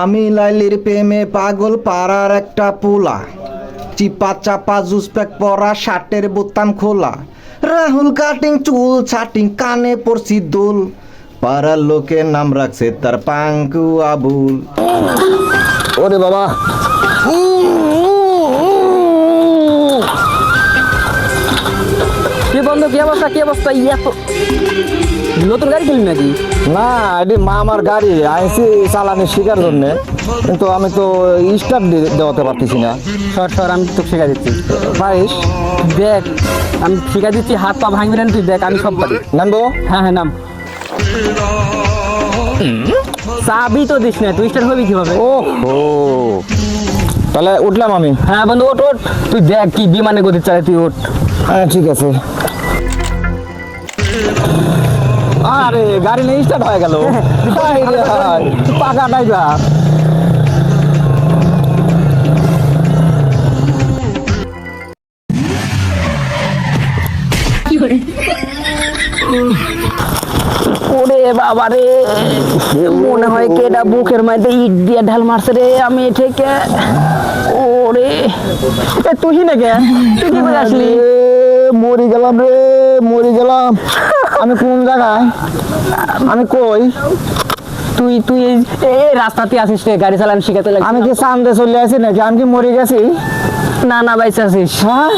আমি লাইলির প্রেমে পাগল পাড়ার একটা পোলা, চিপা চাপা জুস প্যাক পরা শার্টের বোতাম খোলা, রাহুল কাটিং চুল ছাটিং কানে পড়ছি দুল, পাড়ার লোকের নাম রাখছে তার পাঙ্কু আবুল। ওরে বাবা, কি বন্ধু, কি অবস্থা কি অবস্থা? ইয়া তো নতুন গাড়ি কিনলি নাকি? না এটি মা আমার গাড়ি আইসি চালানি শেখার জন্য, কিন্তু আমি তো স্টার্ট দেওয়াতে পারতেছি না। সর সর, আমি তোকে শিখা দিচ্ছি। পারিস? দেখ আমি শিখা দিচ্ছি, হাত পা ভাঙবি না, তুই দেখ আমি সব পারি। নামবো? হ্যাঁ হ্যাঁ নাম। চাবি তো দিস না, তুই স্টার্ট হবি কিভাবে? ও তাহলে উঠলাম আমি। হ্যাঁ বন্ধু ওঠ ওঠ, তুই দেখ কি বিমানে গতি চালাই, তুই ওঠ। হ্যাঁ ঠিক আছে। আরে গাড়ি নেই, স্টার্ট হয়ে গেল। পাকা ড্রাইভার। ওরে বাবা রে, মনে হয় কেডা বুকের মধ্যে ইট দিয়ে ঢাল মারছে রে। আমি থেকে ওরে তুই নাকি, তুই কি করে আসলি? মরি গেলাম রে, মরি গেলাম। আমি কোন জায়গায়, আমি কই? তুই তুই এই রাস্তাতে আসিস রে, গাড়ি চালানো শিখাতে লাগে। আমি কি সামনে চলে আসি নাকি? আমি কি মরে গেছি? না না বাইসে আছিস। হ্যাঁ